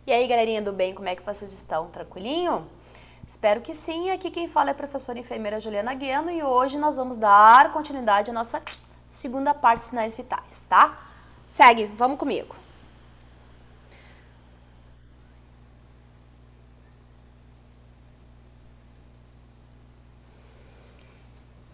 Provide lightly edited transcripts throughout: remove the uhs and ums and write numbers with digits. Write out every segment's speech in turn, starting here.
E aí, galerinha do bem, como é que vocês estão? Tranquilinho? Espero que sim. Aqui quem fala é a professora enfermeira Juliana Guiano e hoje nós vamos dar continuidade à nossa segunda parte de sinais vitais, tá? Segue, vamos comigo.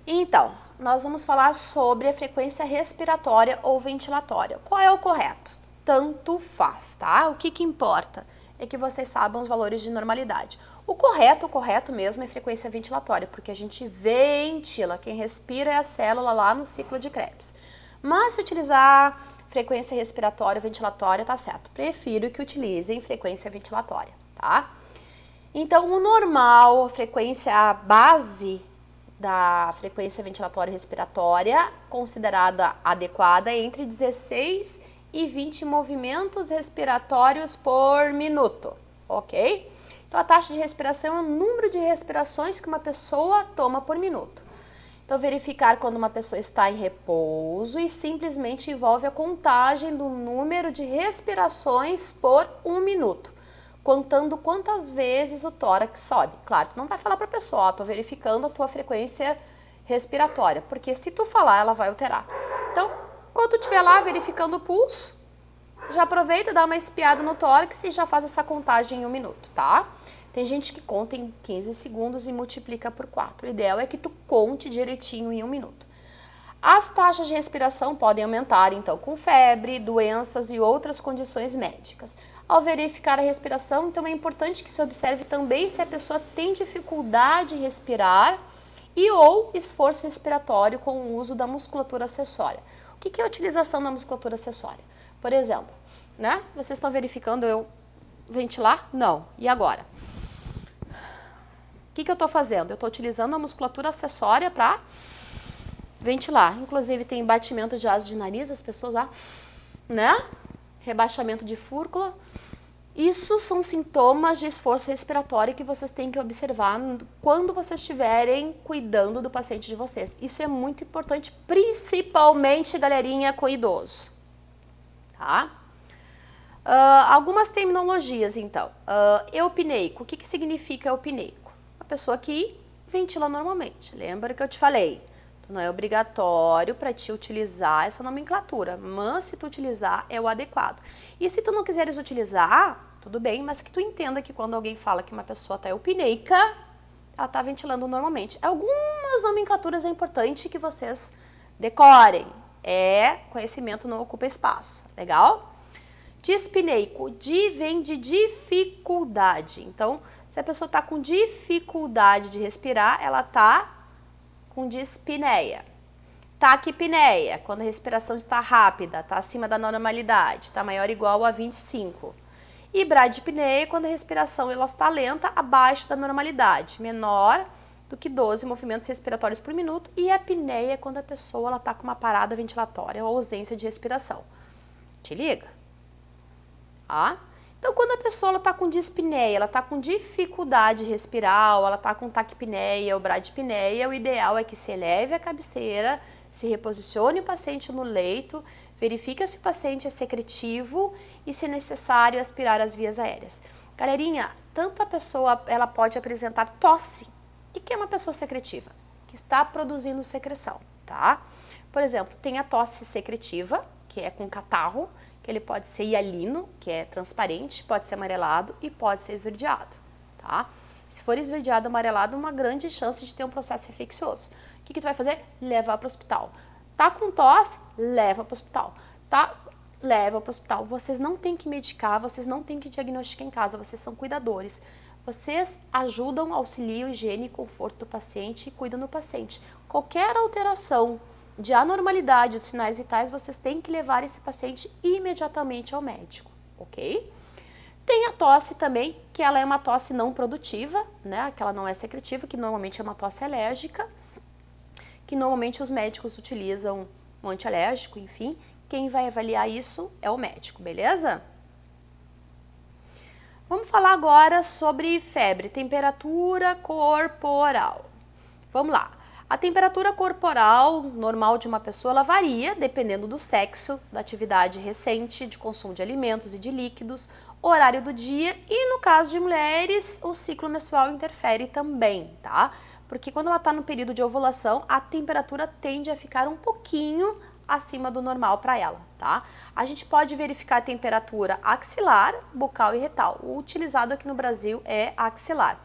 Então, nós vamos falar sobre a frequência respiratória ou ventilatória. Qual é o correto? Tanto faz, tá? O que importa é que vocês saibam os valores de normalidade. O correto mesmo é a frequência ventilatória, porque a gente ventila, quem respira é a célula lá no ciclo de Krebs. Mas se utilizar frequência respiratória ou ventilatória, tá certo. Prefiro que utilizem frequência ventilatória, tá? Então, o normal, a frequência base da frequência ventilatória respiratória, considerada adequada, é entre 16 e 20 movimentos respiratórios por minuto, ok? Então, a taxa de respiração é o número de respirações que uma pessoa toma por minuto. Então, verificar quando uma pessoa está em repouso e simplesmente envolve a contagem do número de respirações por um minuto, contando quantas vezes o tórax sobe. Claro, tu não vai falar para a pessoa, tô verificando a tua frequência respiratória, porque se tu falar, ela vai alterar. Então, quando tu estiver lá verificando o pulso, já aproveita, dá uma espiada no tórax e já faz essa contagem em um minuto, tá? Tem gente que conta em 15 segundos e multiplica por 4. O ideal é que tu conte direitinho em um minuto. As taxas de respiração podem aumentar, então, com febre, doenças e outras condições médicas. Ao verificar a respiração, então é importante que se observe também se a pessoa tem dificuldade em respirar e ou esforço respiratório com o uso da musculatura acessória. O que é a utilização da musculatura acessória? Por exemplo, né? Vocês estão verificando eu ventilar? Não. E agora? O que eu estou fazendo? Eu estou utilizando a musculatura acessória para ventilar. Inclusive tem batimento de asa de nariz, as pessoas lá, né? Rebaixamento de fúrcula. Isso são sintomas de esforço respiratório que vocês têm que observar quando vocês estiverem cuidando do paciente de vocês. Isso é muito importante, principalmente, galerinha, com idoso. Tá? Algumas terminologias, então. Eupneico. O que significa eupneico? A pessoa que ventila normalmente. Lembra que eu te falei? Não é obrigatório para te utilizar essa nomenclatura, mas se tu utilizar é o adequado. E se tu não quiseres utilizar, tudo bem, mas que tu entenda que quando alguém fala que uma pessoa está eupneica, ela está ventilando normalmente. Algumas nomenclaturas é importante que vocês decorem. Conhecimento não ocupa espaço, legal? Dispneico, vem de dificuldade. Então, se a pessoa está com dificuldade de respirar, ela está com dispneia. Taquipneia, quando a respiração está rápida, está acima da normalidade, está maior ou igual a 25. E bradipneia, quando a respiração ela está lenta, abaixo da normalidade, menor do que 12 movimentos respiratórios por minuto. E apneia, quando a pessoa está com uma parada ventilatória ou ausência de respiração. Te liga? Então, quando a pessoa está com dispneia, ela está com dificuldade de respirar, ou ela está com taquipneia ou bradipneia, o ideal é que se eleve a cabeceira, se reposicione o paciente no leito, verifique se o paciente é secretivo e, se necessário, aspirar as vias aéreas. Galerinha, tanto a pessoa ela pode apresentar tosse. O que é uma pessoa secretiva? Que está produzindo secreção, tá? Por exemplo, tem a tosse secretiva, que é com catarro, que ele pode ser hialino, que é transparente, pode ser amarelado e pode ser esverdeado, tá? Se for esverdeado, amarelado, uma grande chance de ter um processo infeccioso. O que tu vai fazer? Levar para o hospital. Tá com tosse? Leva para o hospital. Leva para o hospital. Vocês não têm que medicar, vocês não têm que diagnosticar em casa, vocês são cuidadores. Vocês ajudam, auxiliam, higiene e conforto do paciente e cuidam do paciente. Qualquer alteração de anormalidade dos sinais vitais, vocês têm que levar esse paciente imediatamente ao médico, ok? Tem a tosse também, que ela é uma tosse não produtiva, né? Que ela não é secretiva, que normalmente é uma tosse alérgica, que normalmente os médicos utilizam um antialérgico, enfim. Quem vai avaliar isso é o médico, beleza? Vamos falar agora sobre febre, temperatura corporal. Vamos lá. A temperatura corporal normal de uma pessoa, ela varia dependendo do sexo, da atividade recente, de consumo de alimentos e de líquidos, horário do dia e, no caso de mulheres, o ciclo menstrual interfere também, tá? Porque quando ela está no período de ovulação, a temperatura tende a ficar um pouquinho acima do normal para ela, tá? A gente pode verificar a temperatura axilar, bucal e retal. O utilizado aqui no Brasil é axilar.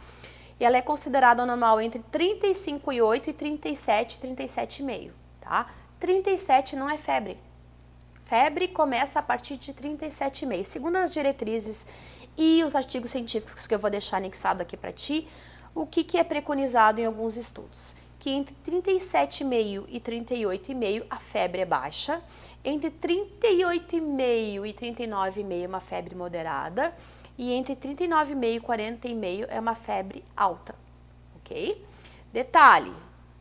E ela é considerada normal entre 35,8 e 37, 37,5, tá? 37 não é febre. Febre começa a partir de 37,5. Segundo as diretrizes e os artigos científicos que eu vou deixar anexado aqui para ti, o que é preconizado em alguns estudos? Que entre 37,5 e 38,5 a febre é baixa, entre 38,5 e 39,5 é uma febre moderada, e entre 39,5 e 40,5 é uma febre alta, ok? Detalhe,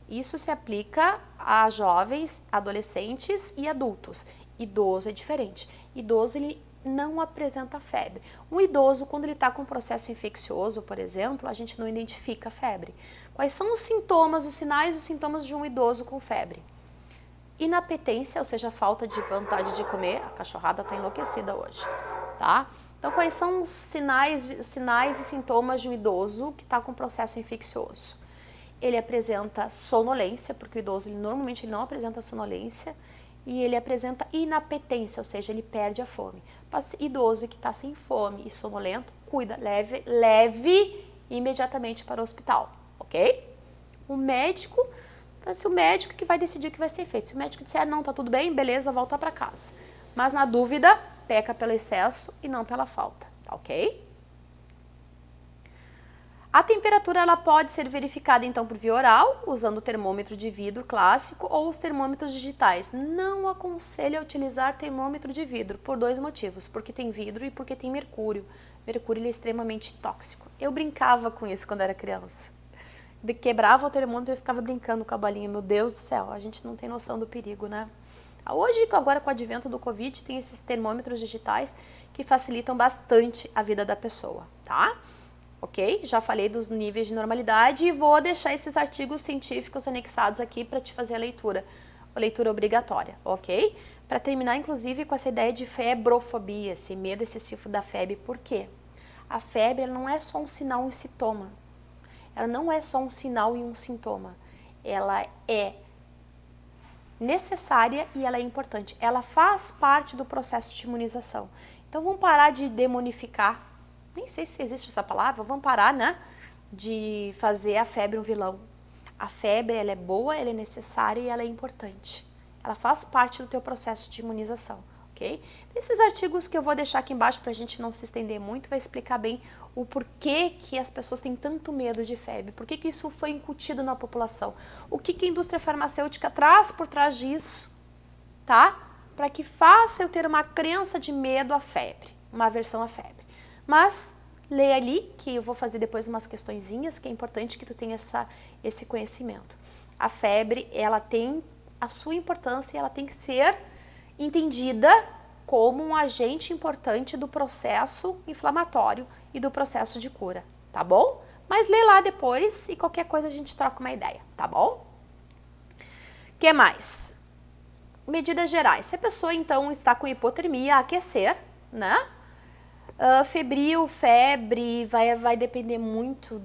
isso se aplica a jovens, adolescentes e adultos. Idoso é diferente. Idoso, ele não apresenta febre. Um idoso, quando ele está com um processo infeccioso, por exemplo, a gente não identifica febre. Quais são os sintomas, os sinais e os sintomas de um idoso com febre? Inapetência, ou seja, falta de vontade de comer. A cachorrada está enlouquecida hoje, tá? Então, quais são os sinais e sintomas de um idoso que está com processo infeccioso? Ele apresenta sonolência, porque o idoso normalmente ele não apresenta sonolência, e ele apresenta inapetência, ou seja, ele perde a fome. Idoso que está sem fome e sonolento, cuida, leve imediatamente para o hospital, ok? O médico, vai ser o médico que vai decidir o que vai ser feito. Se o médico disser, não, tá tudo bem, beleza, volta para casa. Mas na dúvida, peca pelo excesso e não pela falta, tá ok? A temperatura ela pode ser verificada então por via oral, usando o termômetro de vidro clássico ou os termômetros digitais. Não aconselho a utilizar termômetro de vidro por dois motivos, porque tem vidro e porque tem mercúrio. Mercúrio ele é extremamente tóxico. Eu brincava com isso quando era criança. Quebrava o termômetro e ficava brincando com a bolinha. Meu Deus do céu, a gente não tem noção do perigo, né? Hoje, agora com o advento do Covid, tem esses termômetros digitais que facilitam bastante a vida da pessoa, tá? Ok? Já falei dos níveis de normalidade e vou deixar esses artigos científicos anexados aqui para te fazer a leitura obrigatória, ok? Para terminar, inclusive, com essa ideia de febrofobia, esse medo excessivo da febre. Por quê? A febre ela não é só um sinal e um sintoma. Ela não é só um sinal e um sintoma. Ela é necessária e ela é importante. Ela faz parte do processo de imunização. Então, vamos parar de demonificar. Nem sei se existe essa palavra, vamos parar, né, de fazer a febre um vilão. A febre, ela é boa, ela é necessária e ela é importante. Ela faz parte do teu processo de imunização, ok? Esses artigos que eu vou deixar aqui embaixo para a gente não se estender muito, vai explicar bem o porquê que as pessoas têm tanto medo de febre, por que isso foi incutido na população, o que a indústria farmacêutica traz por trás disso, tá? Para que faça eu ter uma crença de medo à febre, uma aversão à febre. Mas leia ali, que eu vou fazer depois umas questõezinhas, que é importante que tu tenha esse conhecimento. A febre, ela tem a sua importância e ela tem que ser entendida como um agente importante do processo inflamatório e do processo de cura, tá bom? Mas lê lá depois e qualquer coisa a gente troca uma ideia, tá bom? O que mais? Medidas gerais. Se a pessoa, então, está com hipotermia, aquecer, né? Febril, febre, vai depender muito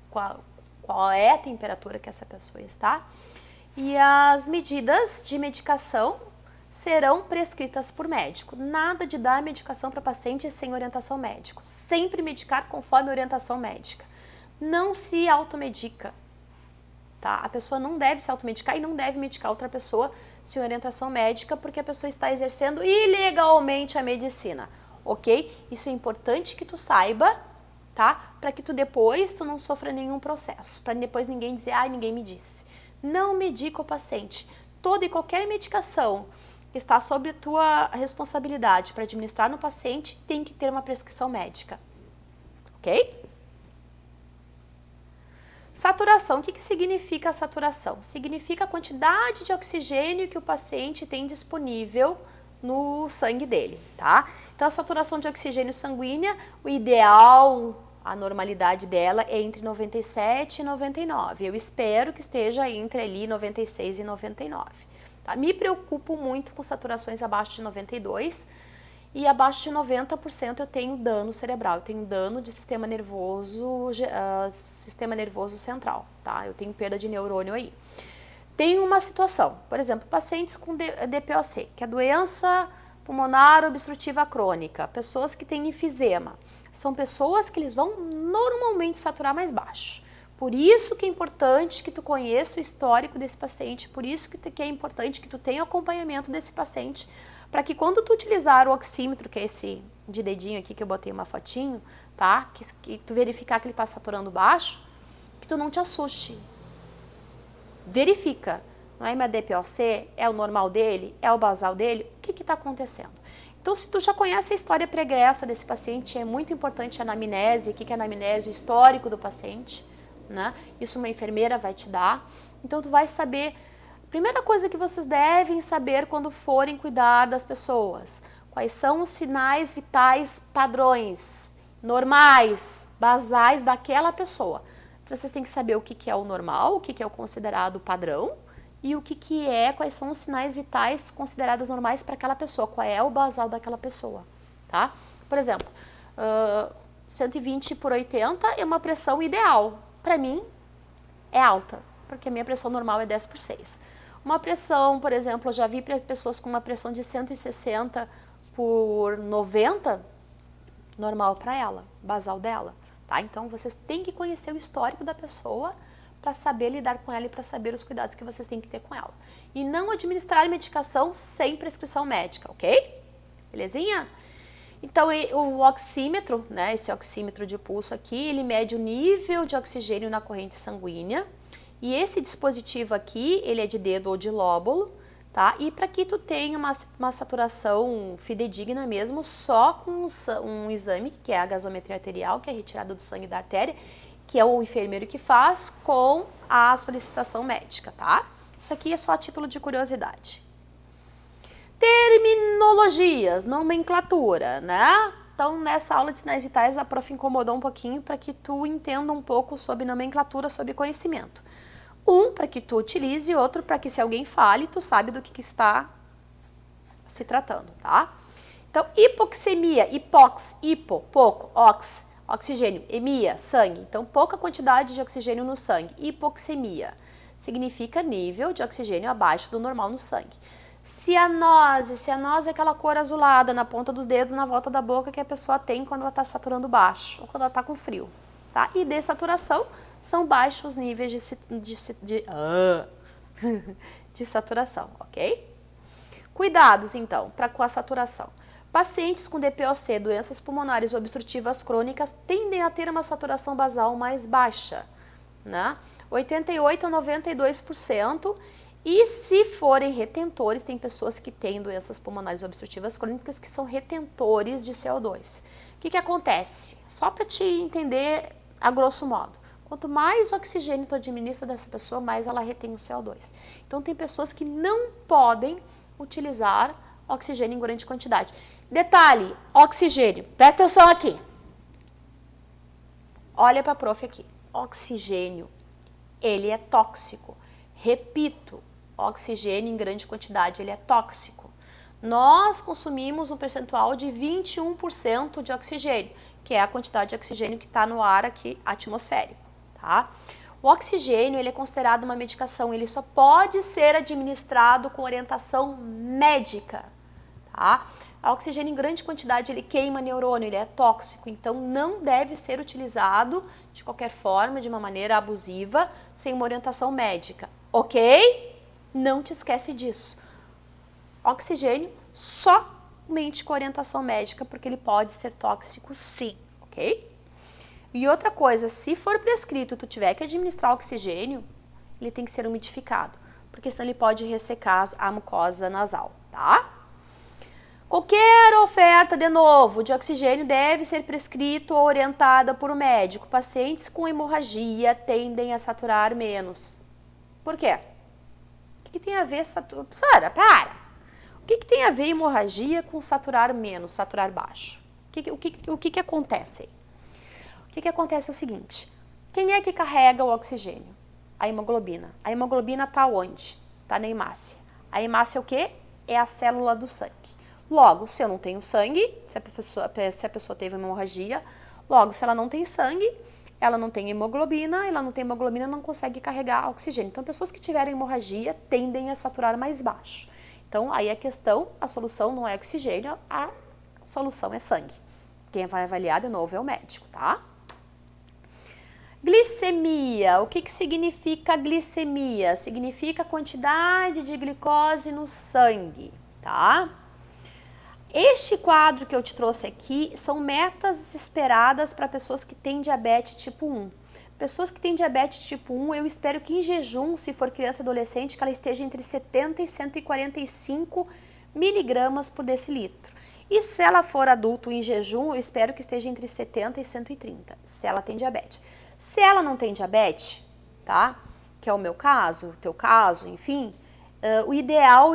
qual é a temperatura que essa pessoa está. E as medidas de medicação serão prescritas por médico. Nada de dar medicação para paciente sem orientação médica. Sempre medicar conforme orientação médica. Não se automedica. Tá? A pessoa não deve se automedicar e não deve medicar outra pessoa sem orientação médica, porque a pessoa está exercendo ilegalmente a medicina, ok? Isso é importante que tu saiba, tá? Para que tu depois não sofra nenhum processo, para depois ninguém dizer, ninguém me disse. Não medica o paciente. Toda e qualquer medicação que está sob a tua responsabilidade para administrar no paciente tem que ter uma prescrição médica, ok? Saturação. O que significa a saturação? Significa a quantidade de oxigênio que o paciente tem disponível no sangue dele, tá? Então, a saturação de oxigênio sanguínea, o ideal A normalidade dela é entre 97 e 99. Eu espero que esteja entre ali 96 e 99. Tá? Me preocupo muito com saturações abaixo de 92 e abaixo de 90% eu tenho dano cerebral, eu tenho dano de sistema nervoso central, tá? Eu tenho perda de neurônio aí. Tem uma situação, por exemplo, pacientes com DPOC, que é doença pulmonar obstrutiva crônica, pessoas que têm enfisema, são pessoas que eles vão normalmente saturar mais baixo. Por isso que é importante que tu conheça o histórico desse paciente, por isso que é importante que tu tenha acompanhamento desse paciente, para que quando tu utilizar o oxímetro, que é esse de dedinho aqui que eu botei uma fotinho, tá? Que tu verificar que ele está saturando baixo, que tu não te assuste. Verifica, não é MDPOC? É o normal dele? É o basal dele? O que está acontecendo? Então, se tu já conhece a história pregressa desse paciente, é muito importante a anamnese, o que é a anamnese, o histórico do paciente, né? Isso uma enfermeira vai te dar. Então, tu vai saber, primeira coisa que vocês devem saber quando forem cuidar das pessoas, quais são os sinais vitais padrões, normais, basais daquela pessoa. Vocês têm que saber o que é o normal, o que é o considerado padrão e o quais são os sinais vitais considerados normais para aquela pessoa, qual é o basal daquela pessoa, tá? Por exemplo, 120 por 80 é uma pressão ideal. Para mim, é alta, porque a minha pressão normal é 10 por 6. Uma pressão, por exemplo, eu já vi pessoas com uma pressão de 160 por 90, normal para ela, basal dela. Tá? Então, vocês têm que conhecer o histórico da pessoa para saber lidar com ela e para saber os cuidados que vocês têm que ter com ela. E não administrar medicação sem prescrição médica, ok? Belezinha? Então, o oxímetro, né, esse oxímetro de pulso aqui, ele mede o nível de oxigênio na corrente sanguínea. E esse dispositivo aqui, ele é de dedo ou de lóbulo, tá? E para que tu tenha uma saturação fidedigna mesmo, só com um exame, que é a gasometria arterial, que é retirada do sangue da artéria, que é o enfermeiro que faz com a solicitação médica, tá? Isso aqui é só a título de curiosidade. Terminologias, nomenclatura, né? Então, nessa aula de sinais vitais, a prof incomodou um pouquinho para que tu entenda um pouco sobre nomenclatura, sobre conhecimento. Um, para que tu utilize, e outro, para que se alguém fale, tu sabe do que está se tratando, tá? Então, hipoxemia, hipo, pouco, oxigênio, emia, sangue. Então, pouca quantidade de oxigênio no sangue. Hipoxemia significa nível de oxigênio abaixo do normal no sangue. Cianose é aquela cor azulada na ponta dos dedos, na volta da boca que a pessoa tem quando ela está saturando baixo ou quando ela está com frio, tá? E dessaturação são baixos níveis de saturação, ok? Cuidados, então, com a saturação. Pacientes com DPOC, doenças pulmonares obstrutivas crônicas, tendem a ter uma saturação basal mais baixa, né? 88 a 92%. E se forem retentores, tem pessoas que têm doenças pulmonares obstrutivas crônicas que são retentores de CO2. O que acontece? Só para te entender a grosso modo. Quanto mais oxigênio tu administra dessa pessoa, mais ela retém o CO2. Então, tem pessoas que não podem utilizar oxigênio em grande quantidade. Detalhe, oxigênio. Presta atenção aqui. Olha para a prof aqui. Oxigênio, ele é tóxico. Repito, oxigênio em grande quantidade, ele é tóxico. Nós consumimos um percentual de 21% de oxigênio, que é a quantidade de oxigênio que está no ar aqui atmosférico, tá? O oxigênio, ele é considerado uma medicação, ele só pode ser administrado com orientação médica, tá? O oxigênio em grande quantidade, ele queima neurônio, ele é tóxico, então não deve ser utilizado de qualquer forma, de uma maneira abusiva, sem uma orientação médica, ok? Não te esquece disso. Oxigênio somente com orientação médica, porque ele pode ser tóxico sim, ok? E outra coisa, se for prescrito tu tiver que administrar oxigênio, ele tem que ser umidificado, porque senão ele pode ressecar a mucosa nasal, tá? Qualquer oferta, de novo, de oxigênio deve ser prescrito ou orientada por um médico. Pacientes com hemorragia tendem a saturar menos. Por quê? O que tem a ver Sara, para! O que tem a ver hemorragia com saturar menos, saturar baixo? O que acontece aí? O que acontece é o seguinte, quem é que carrega o oxigênio? A hemoglobina. A hemoglobina está onde? Está na hemácia. A hemácia é o quê? É a célula do sangue. Logo, se eu não tenho sangue, se a pessoa teve uma hemorragia, logo, se ela não tem sangue, ela não tem hemoglobina, não consegue carregar oxigênio. Então, pessoas que tiveram hemorragia tendem a saturar mais baixo. Então, aí a solução não é oxigênio, a solução é sangue. Quem vai avaliar de novo é o médico, tá? Glicemia, o que significa glicemia? Significa quantidade de glicose no sangue, tá? Este quadro que eu te trouxe aqui são metas esperadas para pessoas que têm diabetes tipo 1. Pessoas que têm diabetes tipo 1, eu espero que em jejum, se for criança e adolescente, que ela esteja entre 70 e 145 miligramas por decilitro. E se ela for adulto em jejum, eu espero que esteja entre 70 e 130, se ela tem diabetes. Se ela não tem diabetes, tá? Que é o meu caso, o teu caso, enfim, o ideal,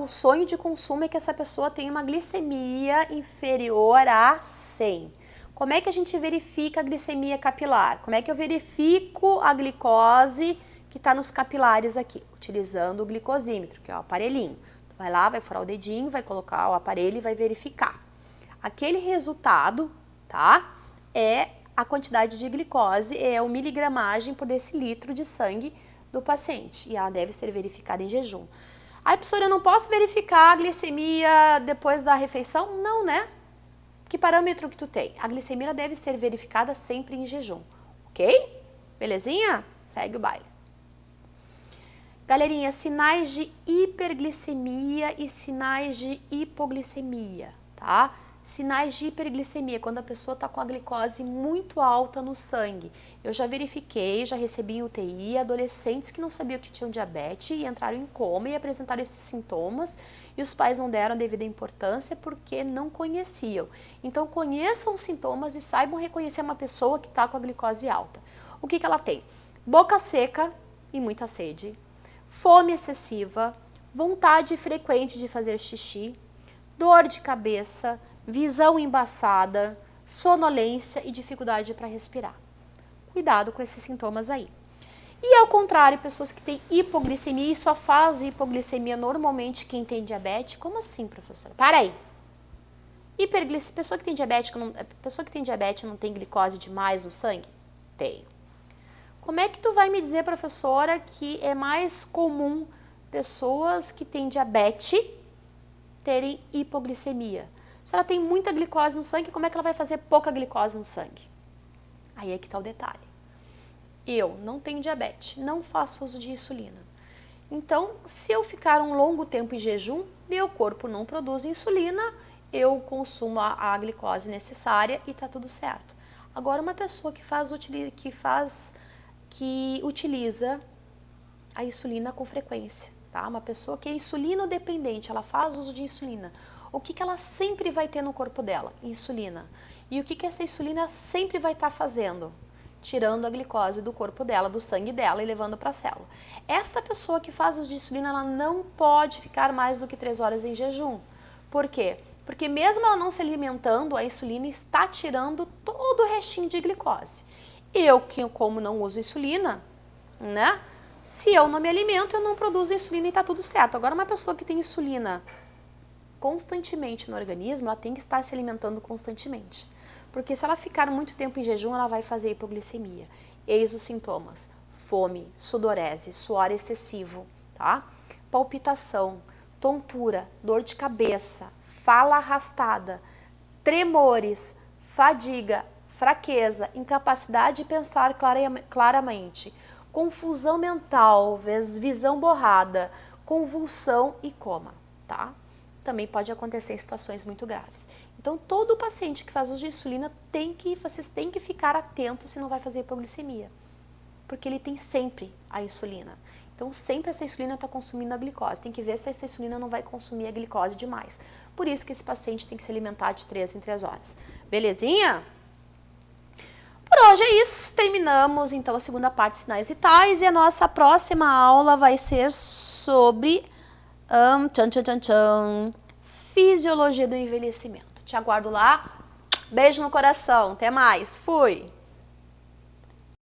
o sonho de consumo é que essa pessoa tenha uma glicemia inferior a 100. Como é que a gente verifica a glicemia capilar? Como é que eu verifico a glicose que está nos capilares aqui? Utilizando o glicosímetro, que é o aparelhinho. Tu vai lá, vai furar o dedinho, vai colocar o aparelho e vai verificar. Aquele resultado, tá? É a quantidade de glicose, é a miligramagem por decilitro de sangue do paciente. E ela deve ser verificada em jejum. Aí, professora, eu não posso verificar a glicemia depois da refeição? Não, né? Que parâmetro que tu tem? A glicemia deve ser verificada sempre em jejum, ok? Belezinha? Segue o baile. Galerinha, sinais de hiperglicemia e sinais de hipoglicemia, tá? Sinais de hiperglicemia, quando a pessoa está com a glicose muito alta no sangue. Eu já verifiquei, já recebi em UTI adolescentes que não sabiam que tinham diabetes e entraram em coma e apresentaram esses sintomas e os pais não deram a devida importância porque não conheciam. Então, conheçam os sintomas e saibam reconhecer uma pessoa que está com a glicose alta. O que ela tem? Boca seca e muita sede, fome excessiva, vontade frequente de fazer xixi, dor de cabeça, visão embaçada, sonolência e dificuldade para respirar. Cuidado com esses sintomas aí. E ao contrário, pessoas que têm hipoglicemia e só faz hipoglicemia normalmente quem tem diabetes. Como assim, professora? Para aí. Pessoa que tem diabetes não tem glicose demais no sangue? Tem. Como é que tu vai me dizer, professora, que é mais comum pessoas que têm diabetes terem hipoglicemia? Se ela tem muita glicose no sangue, como é que ela vai fazer pouca glicose no sangue? Aí é que está o detalhe. Eu não tenho diabetes, não faço uso de insulina. Então, se eu ficar um longo tempo em jejum, meu corpo não produz insulina, eu consumo a glicose necessária e está tudo certo. Agora, uma pessoa que utiliza a insulina com frequência, tá? Uma pessoa que é insulino dependente, ela faz uso de insulina. O que ela sempre vai ter no corpo dela? Insulina. E o que essa insulina sempre vai estar fazendo? Tirando a glicose do corpo dela, do sangue dela e levando para a célula. Esta pessoa que faz uso de insulina, ela não pode ficar mais do que 3 horas em jejum. Por quê? Porque mesmo ela não se alimentando, a insulina está tirando todo o restinho de glicose. Eu, como não uso insulina, né? Se eu não me alimento, eu não produzo insulina e está tudo certo. Agora, uma pessoa que tem insulina constantemente no organismo, ela tem que estar se alimentando constantemente. Porque se ela ficar muito tempo em jejum, ela vai fazer hipoglicemia. Eis os sintomas: fome, sudorese, suor excessivo, tá? Palpitação, tontura, dor de cabeça, fala arrastada, tremores, fadiga, fraqueza, incapacidade de pensar claramente, confusão mental, visão borrada, convulsão e coma, tá? Também pode acontecer em situações muito graves. Então, todo paciente que faz uso de insulina, vocês têm que ficar atentos se não vai fazer hipoglicemia. Porque ele tem sempre a insulina. Então, sempre essa insulina está consumindo a glicose. Tem que ver se essa insulina não vai consumir a glicose demais. Por isso que esse paciente tem que se alimentar de 3 em 3 horas. Belezinha? Por hoje é isso. Terminamos, então, a segunda parte de sinais vitais. E a nossa próxima aula vai ser sobre fisiologia do envelhecimento. Te aguardo lá. Beijo no coração. Até mais. Fui!